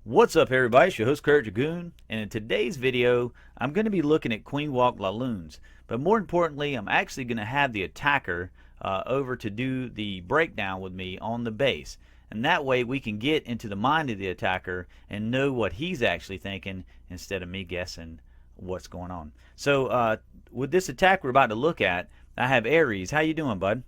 What's up, everybody? It's your host, Cleric Dragoon, and in today's video I'm going to be looking at Queenwalk Laloons, but more importantly I'm actually going to have the attacker over to do the breakdown with me on the base, and that way we can get into the mind of the attacker and know what he's actually thinking instead of me guessing what's going on. So with this attack we're about to look at, I have Aries. How you doing, bud?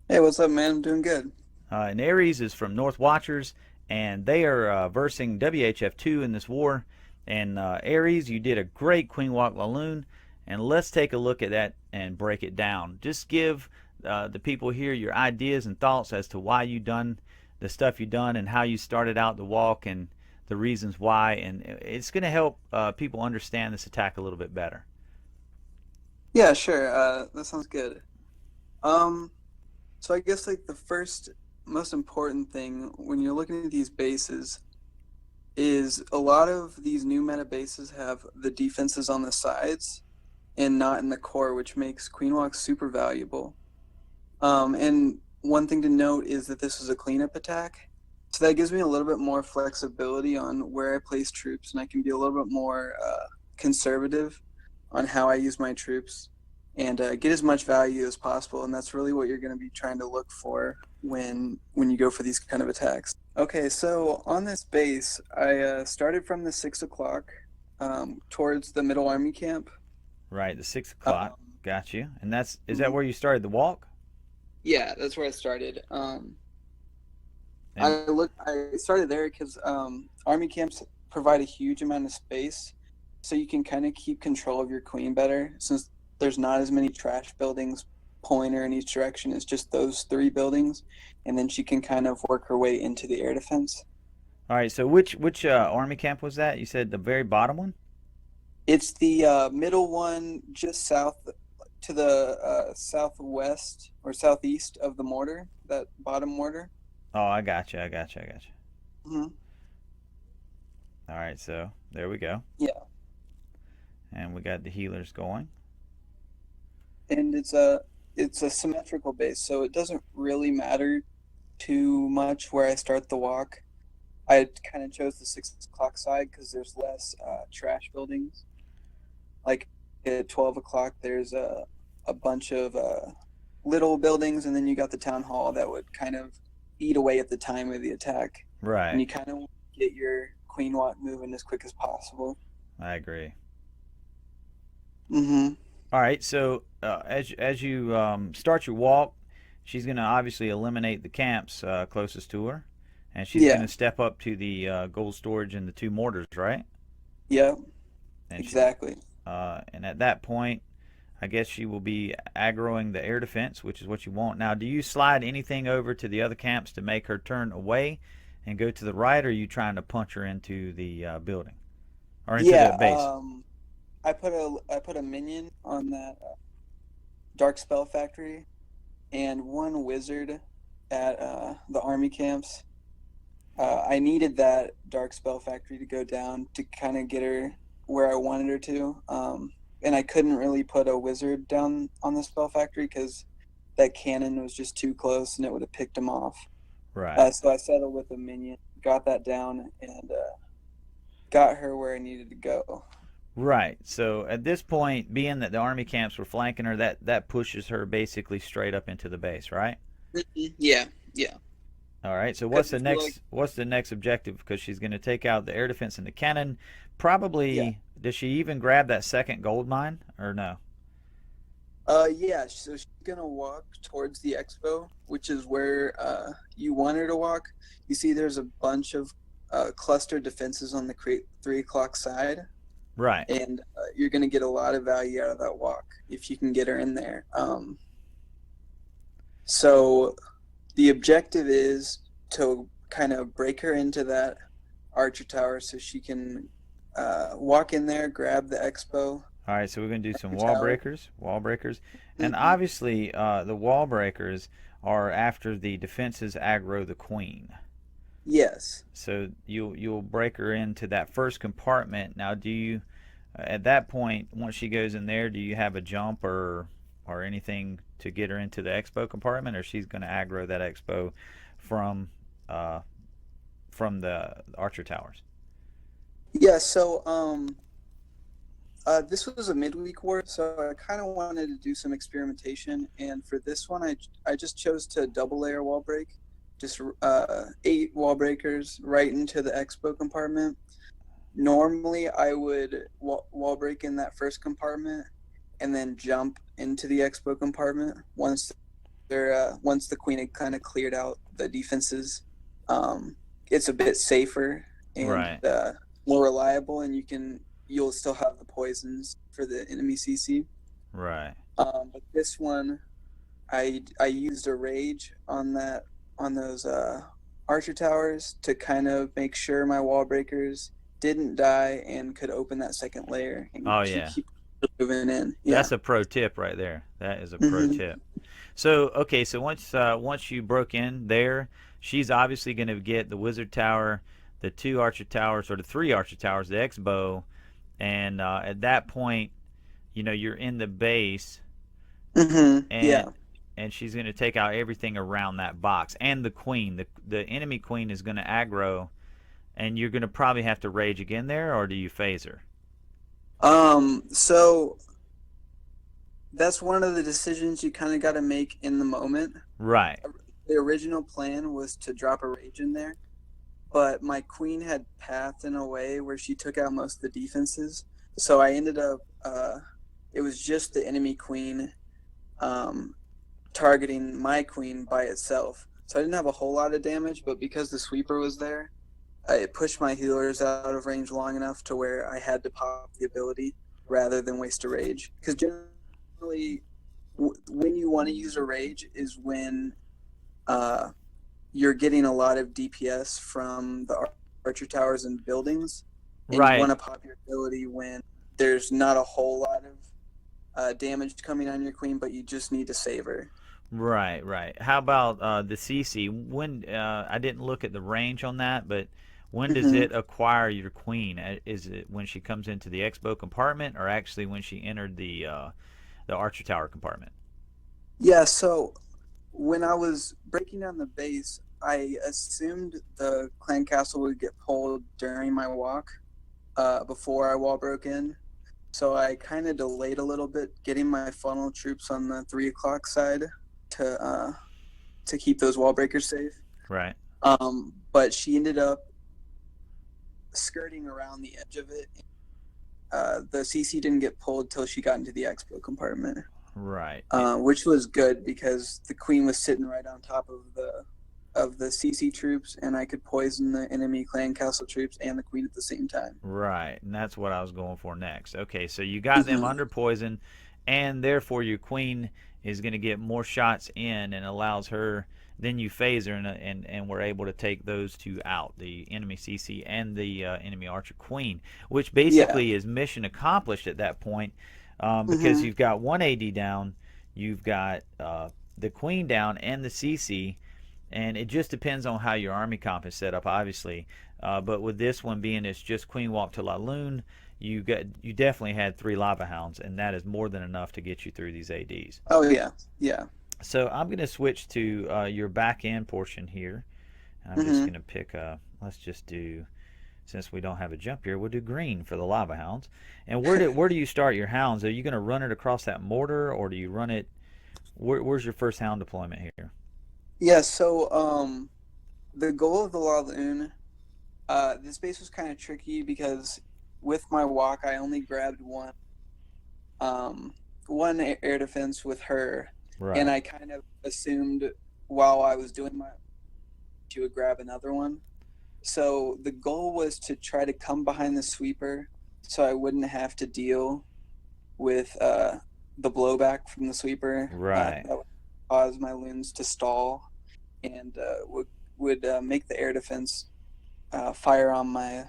Hey, what's up, man? I'm doing good. And Aries is from North Watchers, and they are versing WHF2 in this war. And Aries, you did a great Queenwalk Laloon, and let's take a look at that and break it down. Just give the people here your ideas and thoughts as to why you done the stuff you done and how you started out the walk and the reasons why, and it's going to help people understand this attack a little bit better. Yeah, sure. That sounds good. So I guess like the first most important thing when you're looking at these bases is a lot of these new meta bases have the defenses on the sides and not in the core, which makes Queenwalk super valuable. And one thing to note is that this is a cleanup attack, so that gives me a little bit more flexibility on where I place troops, and I can be a little bit more conservative on how I use my troops and get as much value as possible. And that's really what you're going to be trying to look for when you go for these kind of attacks. Okay, so on this base, I started from the 6 o'clock towards the middle army camp. Right, the 6 o'clock. Got you. And is that where you started the walk? Yeah, that's where I started. I started there because army camps provide a huge amount of space, so you can kind of keep control of your queen better, since there's not as many trash buildings pulling her in each direction. It's just those 3 buildings, and then she can kind of work her way into the air defense. All right, so which army camp was that? You said the very bottom one? It's the middle one, just south to the southwest or southeast of the mortar, that bottom mortar. Oh, I got you. Mm-hmm. All right, so there we go. Yeah. And we got the healers going. And it's a symmetrical base, so it doesn't really matter too much where I start the walk. I kind of chose the 6 o'clock side because there's less trash buildings. Like at 12 o'clock, there's a bunch of little buildings, and then you got the town hall that would kind of eat away at the time of the attack. Right. And you kind of want to get your Queenwalk moving as quick as possible. I agree. Mm-hmm. All right, so as you start your walk, she's going to obviously eliminate the camps closest to her, and she's going to step up to the gold storage and the 2 mortars, right? Yep. And exactly. And at that point, I guess she will be aggroing the air defense, which is what you want. Now, do you slide anything over to the other camps to make her turn away and go to the right, or are you trying to punch her into the building or into the base? I put a minion on that dark spell factory and 1 wizard at the army camps. I needed that dark spell factory to go down to kind of get her where I wanted her to, and I couldn't really put a wizard down on the spell factory because that cannon was just too close and it would have picked him off. Right. So I settled with a minion, got that down, and got her where I needed to go. Right. So at this point, being that the army camps were flanking her, that pushes her basically straight up into the base, right? Yeah. All right. So what's the next objective? Because she's going to take out the air defense and the cannon. Probably. Yeah. Does she even grab that second gold mine or no? Yeah. So she's gonna walk towards the expo, which is where you want her to walk. You see, there's a bunch of cluster defenses on the 3 o'clock side. Right. And you're going to get a lot of value out of that walk if you can get her in there. So the objective is to kind of break her into that archer tower so she can walk in there, grab the expo. All right, so we're going to do some wall breakers. And obviously the wall breakers are after the defenses aggro the queen. Yes. So you'll break her into that first compartment. Now, do you At that point, once she goes in there, do you have a jump or anything to get her into the expo compartment, or she's going to aggro that expo from uh, from the archer towers? Yeah, so this was a midweek war, so I kind of wanted to do some experimentation, and for this one, I just chose to double layer wall break, just 8 wall breakers right into the expo compartment. Normally, I would wall break in that first compartment, and then jump into the expo compartment once the queen had kind of cleared out the defenses. It's a bit safer and Right. more reliable, and you'll still have the poisons for the enemy CC. Right. But this one, I used a rage on those archer towers to kind of make sure my wall breakers didn't die and could open that second layer and Oh yeah. keep moving in. Yeah. That's a pro tip right there. That is a pro Mm-hmm. tip. So okay, so once you broke in there, she's obviously going to get the wizard tower, the 2 archer towers, or the 3 archer towers, the X bow, and at that point, you're in the base, Mm-hmm. Yeah. and she's going to take out everything around that box, and the queen, the enemy queen is going to aggro, and you're going to probably have to rage again there, or do you phase her? So that's one of the decisions you kind of got to make in the moment. Right. The original plan was to drop a rage in there, but my queen had pathed in a way where she took out most of the defenses. So I ended up, it was just the enemy queen targeting my queen by itself. So I didn't have a whole lot of damage, but because the sweeper was there, it pushed my healers out of range long enough to where I had to pop the ability rather than waste a rage. Because generally, when you want to use a rage is when you're getting a lot of DPS from the archer towers and buildings, and you want Right. to pop your ability when there's not a whole lot of damage coming on your queen, but you just need to save her. Right, right. How about the CC? When I didn't look at the range on that, but when does Mm-hmm. it acquire your queen? Is it when she comes into the expo compartment, or actually when she entered the archer tower compartment? Yeah, so when I was breaking down the base, I assumed the clan castle would get pulled during my walk before I wall broke in. So I kind of delayed a little bit, getting my funnel troops on the 3 o'clock side to keep those wall breakers safe. Right, But she ended up skirting around the edge of it. The CC didn't get pulled till she got into the expo compartment, right. which was good because the queen was sitting right on top of the CC troops, and I could poison the enemy clan castle troops and the queen at the same time. Right, and that's what I was going for next. Okay, so you got them Mm-hmm. under poison, and therefore your queen is going to get more shots in and allows her. Then you phase her, and we're able to take those 2 out, the enemy CC and the enemy archer queen, which Yeah. basically is mission accomplished at that point, because Mm-hmm. you've got 1 AD down, you've got the queen down, and the CC, and it just depends on how your army comp is set up, obviously. But with this one being it's just Queenwalk to Laloon, you definitely had 3 lava hounds, and that is more than enough to get you through these ADs. Oh yeah. Yeah. So I'm going to switch to your back end portion here. I'm just Mm-hmm. going to pick let's just do, since we don't have a jump here, we'll do green for the lava hounds. And where do you start your hounds? Are you going to run it across that mortar, or do you run it? Where's your first hound deployment here? Yeah. So the goal of the Laloon, this base was kind of tricky because with my walk, I only grabbed one air defense with her, and Right. I kind of assumed while I was doing my, she would grab another one. So the goal was to try to come behind the sweeper, so I wouldn't have to deal with the blowback from the sweeper. Right. That would cause my loons to stall, and would make the air defense fire on my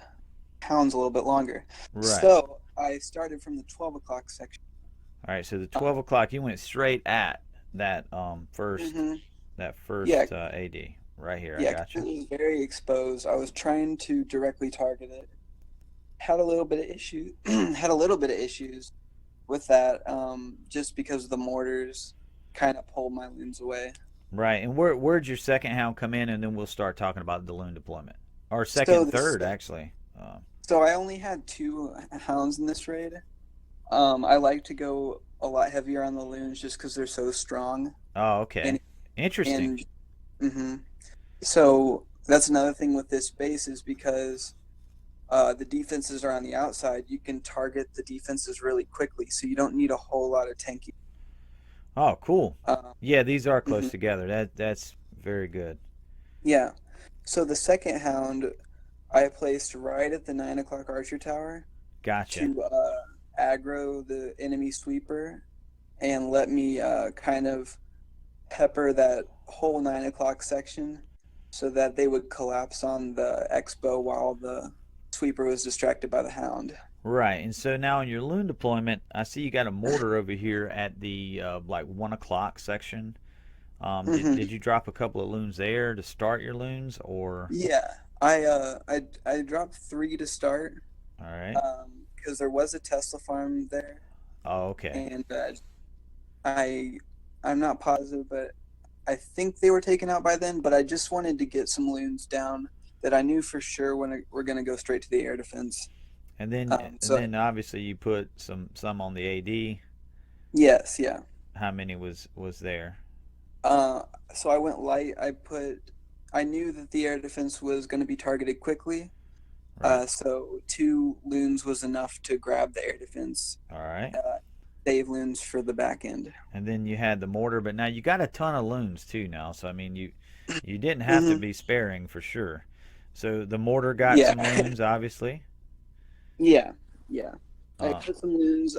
hounds a little bit longer. Right. So I started from the 12 o'clock section. All right, so the Uh, 12 o'clock, you went straight at that first mhm. that Yeah, first AD right here. I yeah, got 'cause you. it was very exposed. I was trying to directly target it, had a little bit of issue had a little bit of issues with that, just because the mortars kind of pulled my loons away. Right. And where'd your second hound come in, and then we'll start talking about the loon deployment, or second So and this third actually. so I only had two hounds in this raid. I like to go a lot heavier on the loons just because they're so strong. Oh, And okay. Interesting. and hmm so that's another thing with this base is because the defenses are on the outside. You can target the defenses really quickly, so you don't need a whole lot of tanking. Oh, cool. Uh, Yeah, these are close mhm. together. That's very good. Yeah. So the second hound I placed right at the 9 o'clock archer tower Gotcha. to aggro the enemy sweeper and let me kind of pepper that whole 9 o'clock section so that they would collapse on the expo while the sweeper was distracted by the hound. Right. And so now in your loon deployment, I see you got a mortar over here at the like 1 o'clock section. Did Hmm. you drop a couple of loons there to start your loons, or? Yeah, I dropped three to start All right. because there was a Tesla farm there, Oh, okay. and I I'm not positive, but I think they were taken out by then. But I just wanted to get some loons down that I knew for sure we're going to go straight to the air defense. And So then obviously you put some on the AD. yes, yeah. How many was there? Uh, so I went light. I knew that the air defense was going to be targeted quickly. Right. So two loons was enough to grab the air defense, All right. uh, save loons for the back end. And then you had the mortar, but now you got a ton of loons too now. So I mean, you didn't have to Hmm. be sparing for sure. So the mortar got Yeah, some loons, obviously. yeah, yeah. I Uh, put some loons.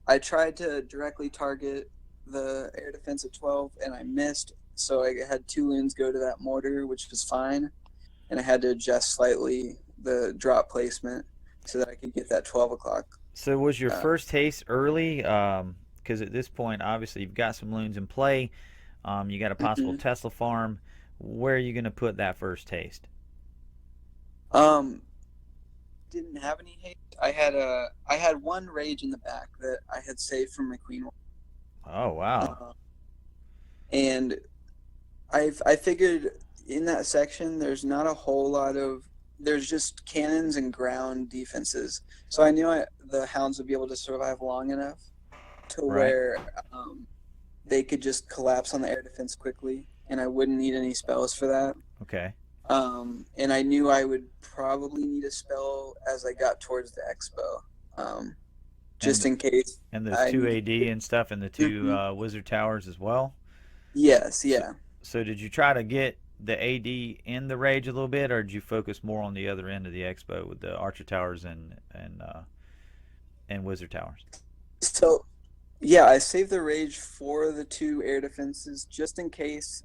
I tried to directly target the air defense at 12, and I missed. So I had two loons go to that mortar, which was fine, and I had to adjust slightly the drop placement so that I could get that 12 o'clock. so was your Uh, first haste early? Because at this point, obviously, you've got some loons in play. You got a possible mhm. Tesla farm. Where are you going to put that first haste? Um, didn't have any hate. I had one rage in the back that I had saved from my queen, Oh, wow. and I figured in that section there's not a whole lot of there's just cannons and ground defenses. So I knew the hounds would be able to survive long enough to Right. where they could just collapse on the air defense quickly, and I wouldn't need any spells for that. Okay. And I knew I would probably need a spell as I got towards the expo, just And in case and those I two needed AD and stuff, and the to. two wizard towers as well. Yes, So, yeah. so did you try to get the AD in the rage a little bit, or did you focus more on the other end of the expo with the archer towers and wizard towers? So yeah, I saved the rage for the two air defenses just in case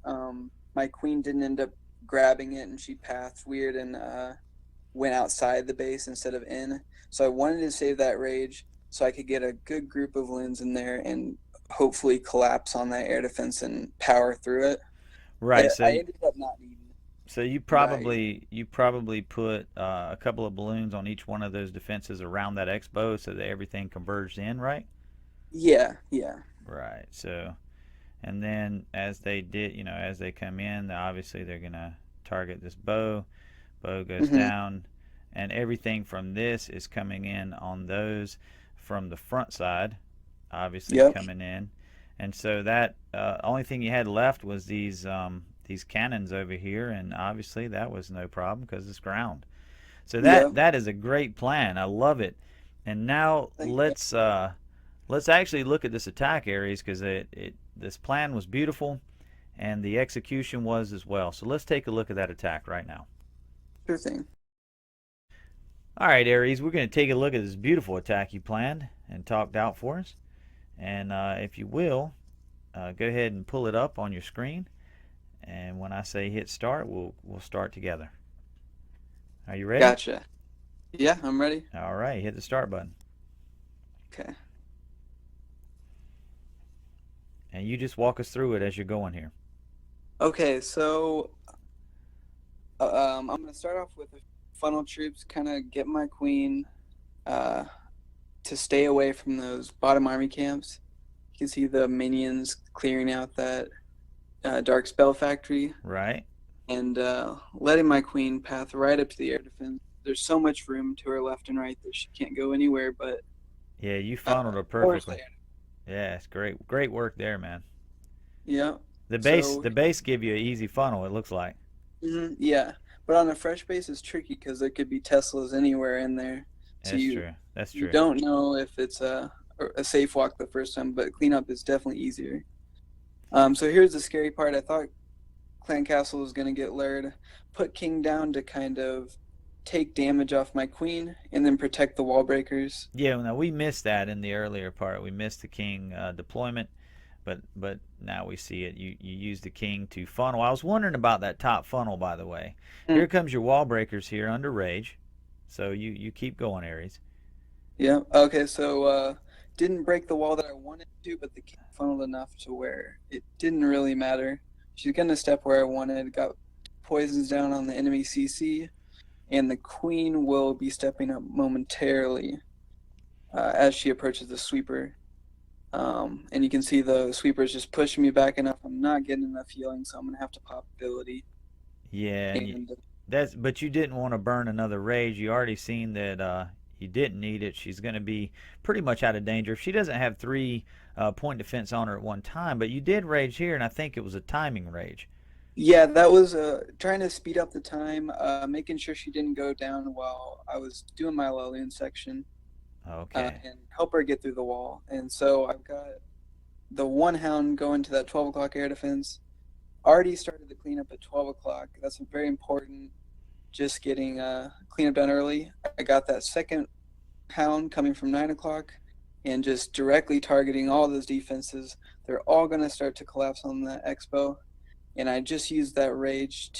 my queen didn't end up grabbing it and she pathed weird and went outside the base instead of in. So I wanted to save that rage so I could get a good group of loons in there and hopefully collapse on that air defense and power through it. Right. I ended up not needing it, So you but I probably put a couple of balloons on each one of those defenses around that expo so that everything converged in, right? yeah, yeah. Right. So and then as they did, as they come in, obviously they're gonna target this bow. Bow goes Hmm. down, and everything from this is coming in on those from the front side, obviously Yep. coming in. And so that only thing you had left was these cannons over here, and obviously that was no problem because it's ground. So that Yep. that is a great plan. I love it. And now Thank you. let's actually look at this attack, Aries, because this plan was beautiful and the execution was as well. So let's take a look at that attack right now. Sure thing. All right, Aries, we're going to take a look at this beautiful attack you planned and talked out for us. And if you will, go ahead and pull it up on your screen. And when I say hit start, we'll start together. Are you ready? Gotcha. Yeah, I'm ready. All right, hit the start button. Okay. And you just walk us through it as you're going here. Okay, so I'm going to start off with funnel troops, kind of get my queen to stay away from those bottom army camps. You can see the minions clearing out that dark spell factory Right. and letting my queen path right up to the air defense. There's so much room to her left and right that she can't go anywhere but Yeah, you funneled her towards perfectly. Yeah, it's great. Great work there, man. Yeah. The So base give you an easy funnel, it looks like. yeah, but on a fresh base it's tricky because there could be Teslas anywhere in there. So That's true. That's you true. don't know if it's a safe walk the first time, but cleanup is definitely easier. So here's the scary part. I thought Clan Castle was going to get lured. Put King down to kind of take damage off my queen and then protect the wall breakers. Yeah, now we missed that in the earlier part. We missed the king deployment, but now we see it. You use the king to funnel. I was wondering about that top funnel, by the way. Here comes your wall breakers here under rage. So you keep going, Aries. Yeah. Okay. So didn't break the wall that I wanted to, but the king funneled enough to where it didn't really matter. She's gonna step where I wanted. Got poisons down on the enemy CC, and the queen will be stepping up momentarily as she approaches the sweeper. And you can see the sweeper's just pushing me back enough. I'm not getting enough healing, so I'm gonna have to pop ability. Yeah, And but you didn't want to burn another rage. You already seen that you didn't need it. She's going to be pretty much out of danger. If she doesn't have 3 point defense on her at one time, but you did rage here, and I think it was a timing rage. yeah, that was trying to speed up the time, making sure she didn't go down while I was doing my Laloon section, Okay. and help her get through the wall. And so I've got the one hound going to that 12 o'clock air defense. Already started the cleanup at 12 o'clock. That's very important. Just getting cleanup done early. I got that second hound coming from 9 o'clock and just directly targeting all those defenses. They're all going to start to collapse on the expo. And I just used that rage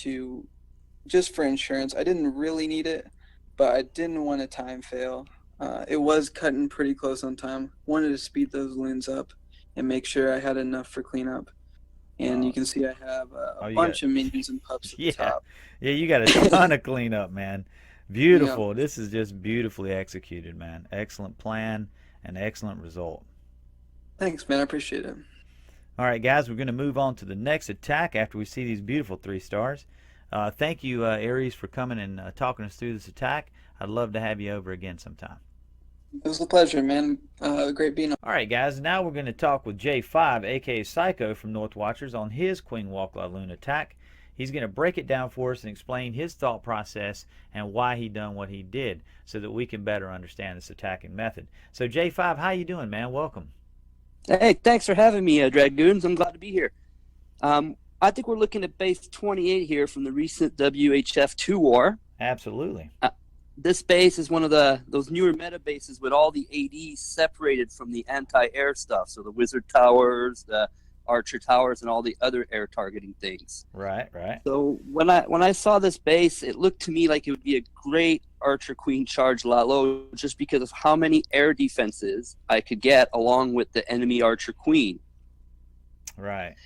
just for insurance. I didn't really need it, but I didn't want a time fail. It was cutting pretty close on time. Wanted to speed those loons up and make sure I had enough for cleanup. And you can see I have a bunch of minions and pups at the top. Yeah, you got a ton of cleanup, man. Beautiful. This is just beautifully executed, man. Excellent plan and excellent result. Thanks, man. I appreciate it. All right, guys, we're going to move on to the next attack after we see these beautiful 3 stars. Thank you, Aries, for coming and talking us through this attack. I'd love to have you over again sometime. It was a pleasure, man. Great being on. All right, guys, now we're going to talk with J5, aka Psycho from North Watchers, on his Queenwalk Laloon attack. He's going to break it down for us and explain his thought process and why he done what he did so that we can better understand this attacking method. So, J5, how you doing, man? Welcome. Hey, thanks for having me, Dragoons. I'm glad to be here. I think we're looking at base 28 here from the recent WHF2 war. Absolutely. This base is one of those newer meta bases with all the ADs separated from the anti-air stuff. So the wizard towers, the archer towers, and all the other air targeting things. Right, right. So when I saw this base, it looked to me like it would be a great archer queen charge lalo just because of how many air defenses I could get along with the enemy archer queen. Right.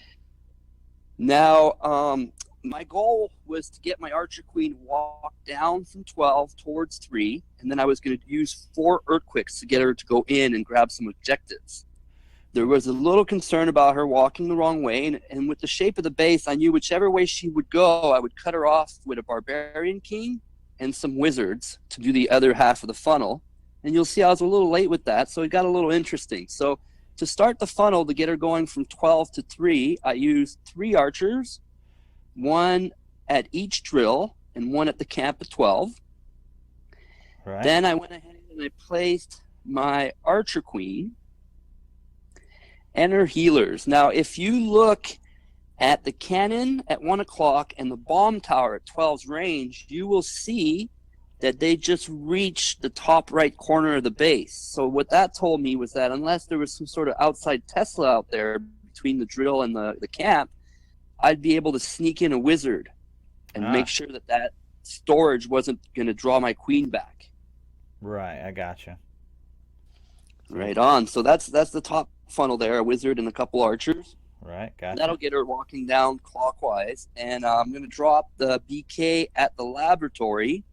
Now, my goal was to get my archer queen walked down from 12 towards 3, and then I was going to use 4 earthquakes to get her to go in and grab some objectives. There was a little concern about her walking the wrong way, and with the shape of the base, I knew whichever way she would go, I would cut her off with a barbarian king and some wizards to do the other half of the funnel. And you'll see I was a little late with that, so it got a little interesting. So to start the funnel, to get her going from 12 to 3, I used 3 archers, 1 at each drill and 1 at the camp at 12. Right. Then I went ahead and I placed my archer queen and her healers. Now, if you look at the cannon at 1 o'clock and the bomb tower at 12's range, you will see that they just reached the top right corner of the base. So what that told me was that unless there was some sort of outside Tesla out there between the drill and the camp, I'd be able to sneak in a wizard and make sure that storage wasn't going to draw my queen back. Right, I gotcha. Right on. So that's the top funnel there, a wizard and a couple archers. Right, gotcha. That'll get her walking down clockwise. And I'm going to drop the BK at the laboratory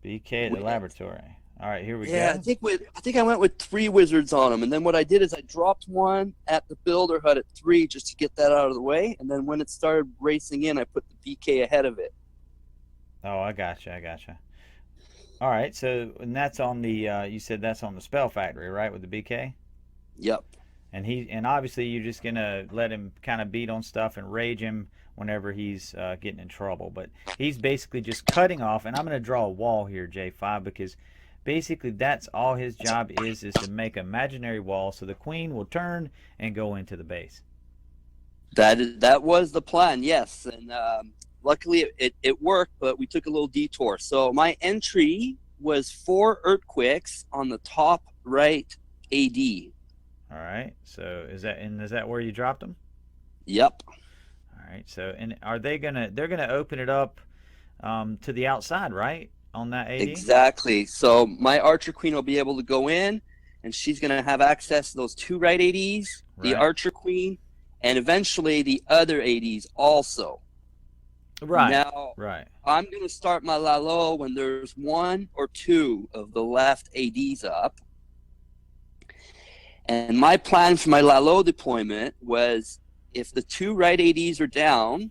BK at the With- laboratory. All right, here we Yeah, go. I think I went with 3 wizards on them, and then what I did is I dropped one at the builder hut at 3 just to get that out of the way, and then when it started racing in, I put the BK ahead of it. Oh, I gotcha. All right, so and that's on the you said that's on the spell factory, right, with the BK? Yep. And obviously you're just gonna let him kind of beat on stuff and rage him whenever he's getting in trouble. But he's basically just cutting off, and I'm gonna draw a wall here, J5, because basically that's all his job is to make an imaginary wall so the queen will turn and go into the base. That was the plan, yes, and luckily it worked, but we took a little detour. So my entry was 4 earthquakes on the top right AD. All right, so is that where you dropped them? Yep. All right, so and they're gonna open it up to the outside, right, on that AD? Exactly. So my Archer Queen will be able to go in, and she's going to have access to those 2 right ADs, the Right. Archer Queen, and eventually the other ADs also. Right. Now, Right. I'm going to start my lalo when there's 1 or 2 of the left ADs up. And my plan for my lalo deployment was if the 2 right ADs are down,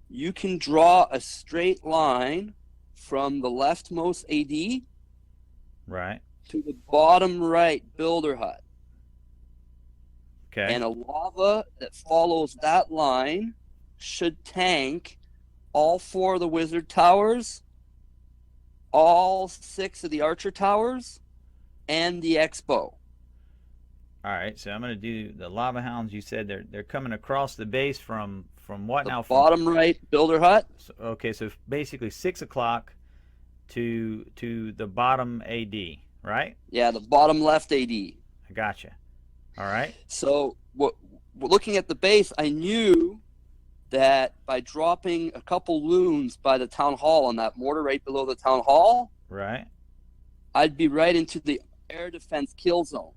you can draw a straight line from the leftmost AD Right. to the bottom right builder hut. Okay. And a lava that follows that line should tank all 4 of the wizard towers, all 6 of the archer towers, and the expo. All right, so I'm going to do the lava hounds. You said they're coming across the base from what The now? bottom right builder hut. Okay, so basically 6 o'clock to the bottom AD, right? Yeah, the bottom left AD. I gotcha. All right. So looking at the base, I knew that by dropping a couple loons by the town hall on that mortar right below the town hall, Right. I'd be right into the air defense kill zone.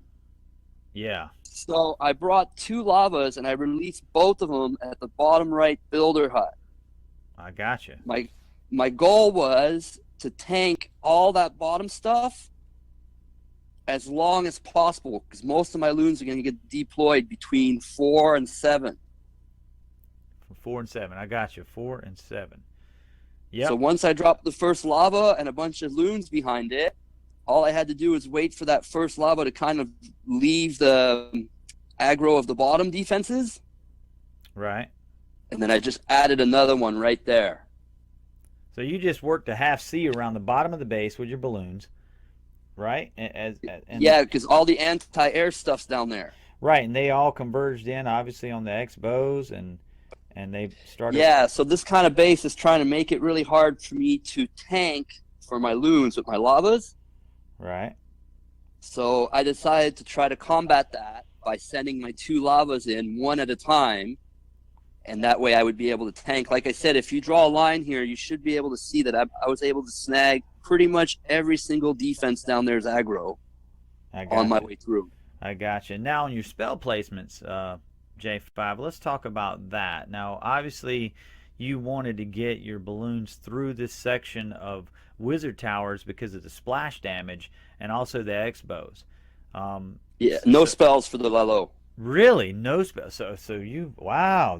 Yeah. So I brought 2 lavas and I released both of them at the bottom right builder hut. I gotcha. My goal was to tank all that bottom stuff as long as possible because most of my loons are going to get deployed between 4 and 7. 4 and 7. I got you. 4 and 7. Yep. So once I dropped the first lava and a bunch of loons behind it, all I had to do was wait for that first lava to kind of leave the aggro of the bottom defenses. Right. And then I just added another one right there. So you just worked a half C around the bottom of the base with your balloons, right? Yeah, because all the anti-air stuff's down there. Right, and they all converged in, obviously, on the X-bows, and they started. Yeah, so this kind of base is trying to make it really hard for me to tank for my loons with my lavas. Right. So I decided to try to combat that by sending my 2 lavas in one at a time, and that way I would be able to tank. Like I said, if you draw a line here, you should be able to see that I was able to snag pretty much every single defense down there's aggro on my way through. I got you. Now on your spell placements, J5, let's talk about that. Now, obviously, you wanted to get your balloons through this section of wizard towers because of the splash damage and also the X-bows. Yeah, no spells for the lalo. Really? No spells. So you, wow,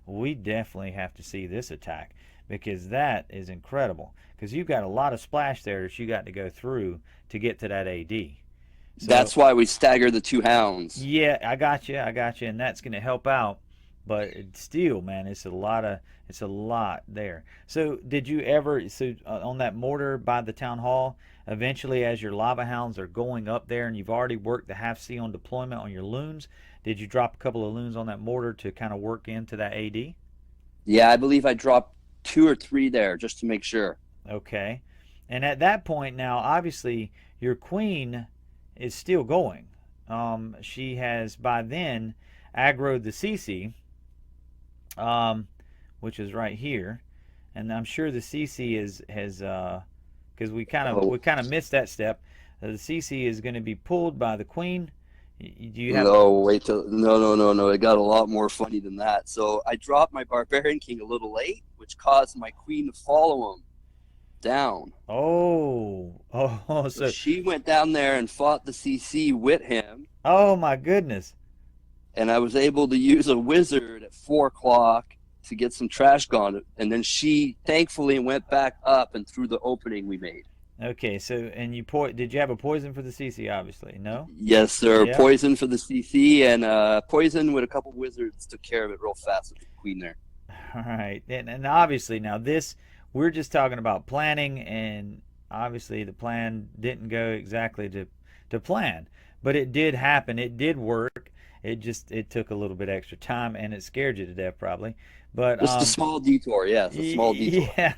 we definitely have to see this attack because that is incredible. Because you've got a lot of splash there that you got to go through to get to that AD. So, that's why we stagger the 2 hounds. Yeah, I got you, and that's going to help out. But still, man, it's a lot there. So did you ever, on that mortar by the town hall, eventually as your lava hounds are going up there and you've already worked the half C on deployment on your loons, did you drop a couple of loons on that mortar to kind of work into that AD? Yeah, I believe I dropped 2 or 3 there just to make sure. Okay. And at that point now, obviously, your queen is still going. She has, by then, aggroed the CC, which is right here. And I'm sure the CC has because we kind of missed that step. The CC is going to be pulled by the queen. Do you have? No, wait till no. It got a lot more funny than that. So I dropped my Barbarian King a little late, which caused my queen to follow him. down. Oh, So so, she went down there and fought the CC with him, oh my goodness. and I was able to use a wizard at 4 o'clock to get some trash gone. And then she thankfully went back up and through the opening we made. Okay, so, and did you have a poison for the CC, obviously? No? Yes, sir. Yeah? Poison for the CC, and poison with a couple wizards took care of it real fast with the queen there. All right. And obviously now we're just talking about planning, and obviously the plan didn't go exactly to plan. But it did happen. It did work. It took a little bit extra time, and it scared you to death probably. But Just a small detour, yes, a small detour. yeah.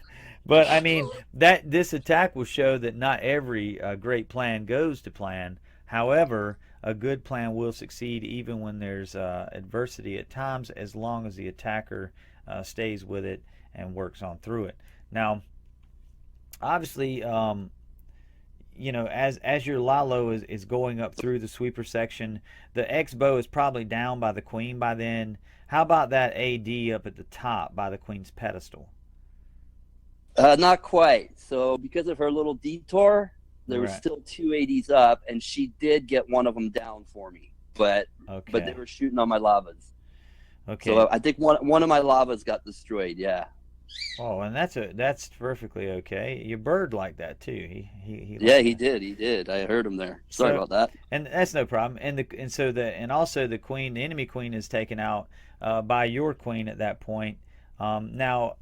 But I mean that this attack will show that not every great plan goes to plan. However, a good plan will succeed even when there's adversity at times, as long as the attacker stays with it and works on through it. Now, obviously, as your Lalo is going up through the sweeper section, the X-bow is probably down by the queen by then. How about that AD up at the top by the queen's pedestal? Not quite. So because of her little detour, there was Right. still 2 ADs up, and she did get one of them down for me. But Okay. they were shooting on my lavas. Okay. So I think one of my lavas got destroyed. Yeah. Oh, and that's perfectly okay. Your bird liked that too. He Yeah, liked he that. did. He did. I heard him there. Sorry So, about that. and that's no problem. And also the queen, the enemy queen, is taken out by your queen at that point. Now,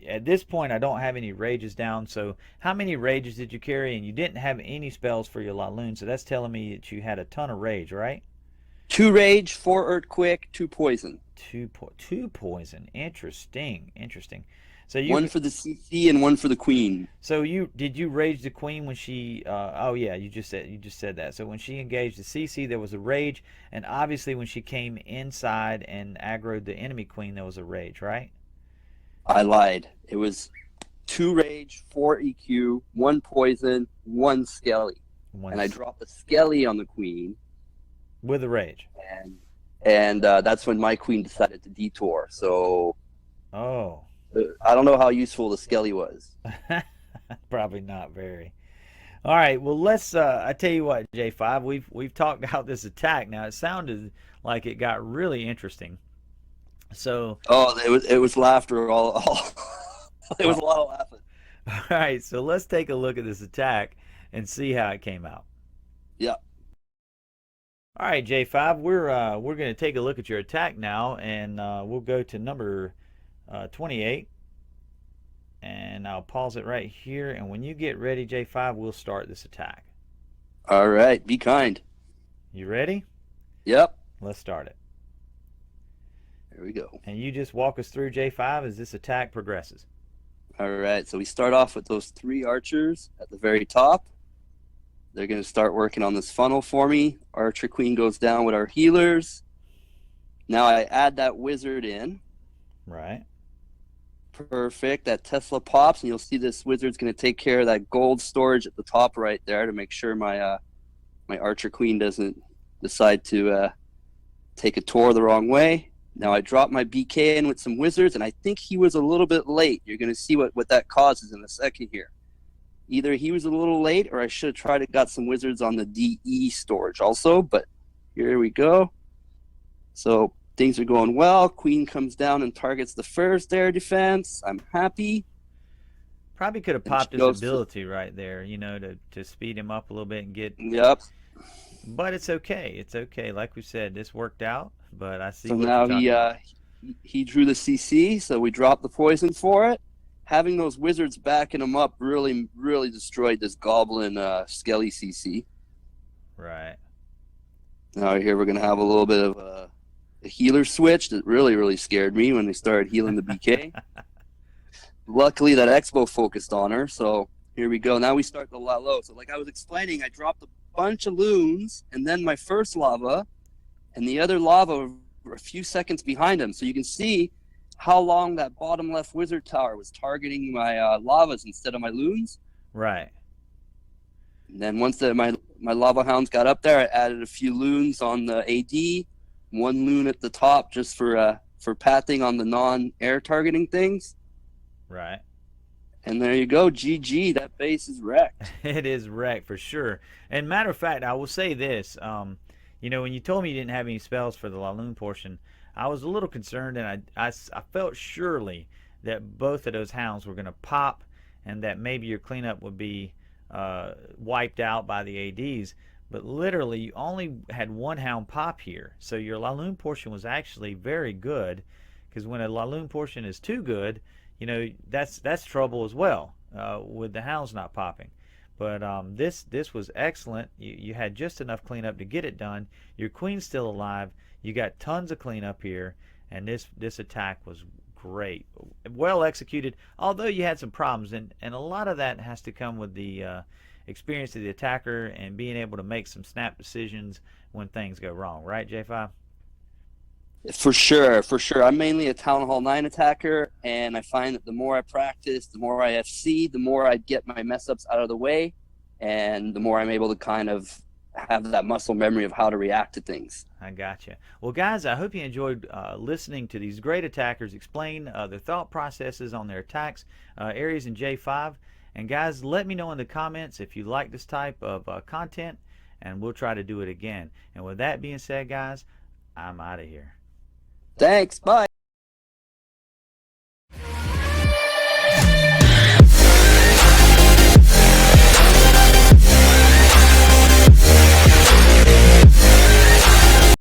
at this point, I don't have any rages down. So, how many rages did you carry? And you didn't have any spells for your Laloon, so that's telling me that you had a ton of rage, right? 2 rage, 4 earthquake, 2 poison. Two poison. Interesting. So One for the CC and one for the queen. So did you rage the queen when she? Oh yeah, you just said that. So when she engaged the CC, there was a rage, and obviously when she came inside and aggroed the enemy queen, there was a rage, right? I lied. It was 2 rage, 4 EQ, 1 poison, 1 skelly. And I dropped the skelly on the queen. With a rage. And that's when my queen decided to detour. So Oh. I don't know how useful the skelly was. Probably not very. All right. Well, let's. I tell you what, J5. We've talked about this attack. Now it sounded like it got really interesting. So. Oh, it was laughter all it was a lot of laughing. All right. So let's take a look at this attack and see how it came out. Yeah. All right, J5. We're going to take a look at your attack now, and we'll go to number 28. And I'll pause it right here. And when you get ready, J5, we'll start this attack. All right. Be kind. You ready? Yep. Let's start it. There we go. And you just walk us through, J5, as this attack progresses. All right. So we start off with those 3 archers at the very top. They're going to start working on this funnel for me. Archer Queen goes down with our healers. Now I add that wizard in. Right. Perfect. That Tesla pops, and you'll see this wizard's going to take care of that gold storage at the top right there to make sure my my Archer Queen doesn't decide to take a tour the wrong way. Now I drop my BK in with some wizards, and I think he was a little bit late. You're going to see what that causes in a second here. Either he was a little late, or I should have tried to got some wizards on the DE storage also, but here we go. So things are going well. Queen comes down and targets the first air defense. I'm happy. Probably could have popped his ability right there, to speed him up a little bit and get. Yep. But it's okay. It's okay. Like we said, this worked out. But I see. So what now you're talking about. he drew the CC, so we dropped the poison for it. Having those wizards backing him up really destroyed this goblin skelly CC. Right. Now here we're gonna have a little bit of a healer switch that really scared me when they started healing the BK. Luckily that Expo focused on her, so here we go. Now we start the Lalo. So like I was explaining, I dropped a bunch of loons, and then my first lava, and the other lava were a few seconds behind him. So you can see how long that bottom left wizard tower was targeting my lavas instead of my loons. Right. And then once my lava hounds got up there, I added a few loons on the AD, 1 loon at the top just for pathing on the non-air targeting things. Right. And there you go, GG. That base is wrecked. It is wrecked for sure. And matter of fact, I will say this. You know, when you told me you didn't have any spells for the Laloon portion, I was a little concerned, and I felt surely that both of those hounds were going to pop, and that maybe your cleanup would be wiped out by the ADs. But literally, you only had one hound pop here, so your Laloon portion was actually very good. Because when a Laloon portion is too good, you know, that's trouble as well, with the hounds not popping. But this was excellent. You had just enough cleanup to get it done. Your queen's still alive. You got tons of cleanup here, and this attack was great, well executed. Although you had some problems, and a lot of that has to come with the experience of the attacker and being able to make some snap decisions when things go wrong. Right, J5? For sure, for sure. I'm mainly a Town Hall 9 attacker, and I find that the more I practice, the more I FC, the more I get my mess-ups out of the way, and the more I'm able to kind of have that muscle memory of how to react to things. I gotcha. Well, guys, I hope you enjoyed listening to these great attackers explain their thought processes on their attacks, Aries and J5. And guys, let me know in the comments if you like this type of content, and we'll try to do it again. And with that being said, guys, I'm out of here. Thanks. Bye.